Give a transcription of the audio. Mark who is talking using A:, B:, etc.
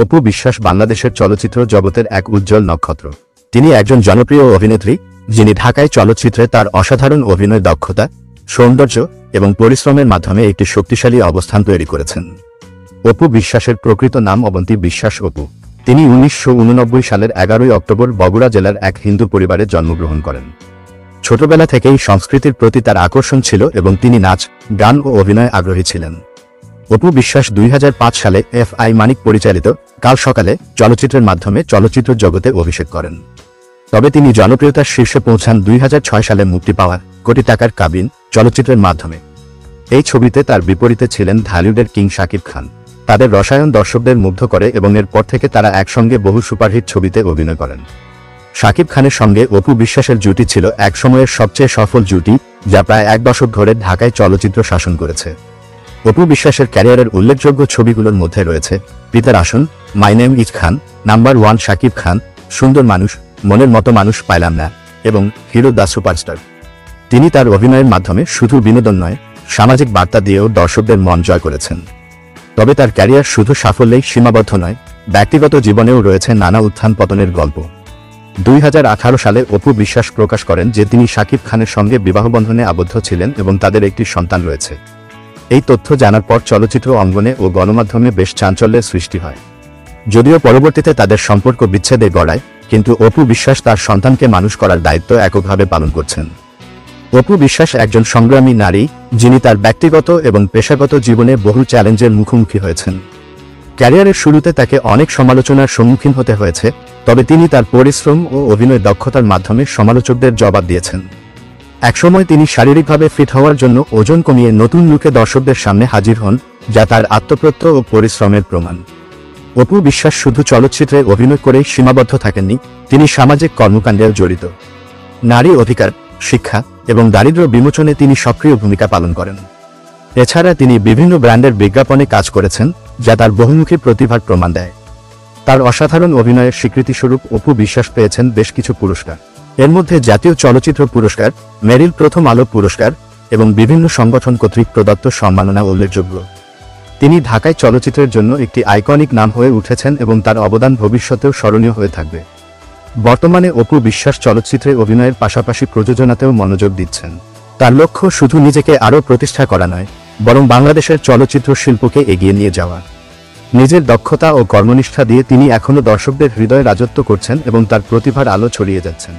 A: অপু বিশ্বাস বাংলাদেশের চলচ্চিত্র জগতের এক উজ্জ্বল নক্ষত্র। তিনি একজন জনপ্রিয় অভিনেত্রী, যিনি ঢাকায় চলচ্চিত্রে তার অসাধারণ অভিনয় দক্ষতা, সৌন্দর্য এবং পরিশ্রমের মাধ্যমে একটি শক্তিশালী অবস্থান তৈরি করেছেন। অপু বিশ্বাসের প্রকৃত নাম অবন্তী বিশ্বাস অপু। তিনি 1989 সালের 11 অক্টোবর বগুড়া জেলার এক হিন্দু পরিবারে জন্মগ্রহণ করেন। ছোটবেলা থেকেই সংস্কৃতির প্রতি তার আকর্ষণ ছিল এবং তিনি নাচ, গান ও অভিনয়ে আগ্রহী ছিলেন। অপু বিশ্বাস 2005 সালে এফ.আই. মানিক পরিচালিত কাল সকালে চলচ্চিত্রের মাধ্যমে চলচ্চিত্র জগতে অভিষেক করেন। তবে তিনি জনপ্রিয়তার শীর্ষে পৌঁছান 2006 সালে মুক্তি পাওয়া কোটি টাকার কাবিন চলচ্চিত্রের মাধ্যমে। এই ছবিতে তার বিপরীতে ছিলেন ঢালিউডের কিং শাকিব খান। তাদের রসায়ন দর্শকদের মুগ্ধ করে এবং এরপর থেকে তারা একসঙ্গে বহু সুপারহিট ছবিতে অভিনয় করেন। শাকিব খানের সঙ্গে অপু বিশ্বাসের জুটি ছিল এক সময়ের সবচেয়ে সফল জুটি, যা প্রায় এক দশক ধরে ঢাকায় চলচ্চিত্র শাসন করেছে। অপু বিশ্বাসের ক্যারিয়ারের উল্লেখযোগ্য ছবিগুলোর মধ্যে রয়েছে পিতার আসন, my name is Khan, number 1 Shakib Khan, সুন্দর মানুষ, মনের মতো মানুষ পাইলাম না এবং হিরো দ্য সুপারস্টার। তিনি তার অভিনয়ের মাধ্যমে শুধু বিনোদন নয়, সামাজিক বার্তা দিয়েও দর্শকদের মন জয় করেছেন। তবে তার ক্যারিয়ার শুধু সাফল্যেই সীমাবদ্ধ নয়, ব্যক্তিগত জীবনেও রয়েছে নানা উত্থান পতনের গল্প। 2018 সালে অপু বিশ্বাস প্রকাশ করেন যে তিনি শাকিব খানের সঙ্গে বিবাহবন্ধনে আবদ্ধ ছিলেন এবং তাদের একটি সন্তান রয়েছে। এই তথ্য জানার পর চলচ্চিত্র অঙ্গনে ও গণমাধ্যমে বেশ চাঞ্চল্যের সৃষ্টি হয়। যদিও পরবর্তীতে তাদের সম্পর্ক বিচ্ছেদে গড়ায়, কিন্তু অপু বিশ্বাস তার সন্তানকে মানুষ করার দায়িত্ব এককভাবে পালন করছেন। অপু বিশ্বাস একজন সংগ্রামী নারী, যিনি তার ব্যক্তিগত এবং পেশাগত জীবনে বহু চ্যালেঞ্জের মুখোমুখি হয়েছেন। ক্যারিয়ারের শুরুতে তাকে অনেক সমালোচনার সম্মুখীন হতে হয়েছে, তবে তিনি তার পরিশ্রম ও অভিনয় দক্ষতার মাধ্যমে সমালোচকদের জবাব দিয়েছেন। একসময় তিনি শারীরিকভাবে ফিট হওয়ার জন্য ওজন কমিয়ে নতুন লুকে দর্শকদের সামনে হাজির হন, যা তার আত্মপ্রত্যয় ও পরিশ্রমের প্রমাণ। অপু বিশ্বাস শুধু চলচ্চিত্রে অভিনয় করেই সীমাবদ্ধ থাকেননি, তিনি সামাজিক কর্মকাণ্ডেও জড়িত। নারী অধিকার, শিক্ষা এবং দারিদ্র্য বিমোচনে তিনি সক্রিয় ভূমিকা পালন করেন। এছাড়া তিনি বিভিন্ন ব্র্যান্ডের বিজ্ঞাপনে কাজ করেছেন, যা তার বহুমুখী প্রতিভার প্রমাণ দেয়। তার অসাধারণ অভিনয়ের স্বীকৃতিস্বরূপ অপু বিশ্বাস পেয়েছেন বেশ কিছু পুরস্কার। এর মধ্যে জাতীয় চলচ্চিত্র পুরস্কার, মেরিল প্রথম আলো পুরস্কার এবং বিভিন্ন সংগঠন কর্তৃক প্রদত্ত সম্মাননা উল্লেখযোগ্য। তিনি ঢাকায় চলচ্চিত্রের জন্য একটি আইকনিক নাম হয়ে উঠেছেন এবং তার অবদান ভবিষ্যতেও স্মরণীয় হয়ে থাকবে। বর্তমানে অপু বিশ্বাস চলচ্চিত্রে অভিনয়ের পাশাপাশি প্রযোজনাতেও মনোযোগ দিচ্ছেন। তার লক্ষ্য শুধু নিজেকে আরও প্রতিষ্ঠা করা নয়, বরং বাংলাদেশের চলচ্চিত্র শিল্পকে এগিয়ে নিয়ে যাওয়া। নিজের দক্ষতা ও কর্মনিষ্ঠা দিয়ে তিনি এখনও দর্শকদের হৃদয়ে রাজত্ব করছেন এবং তার প্রতিভার আলো ছড়িয়ে যাচ্ছেন।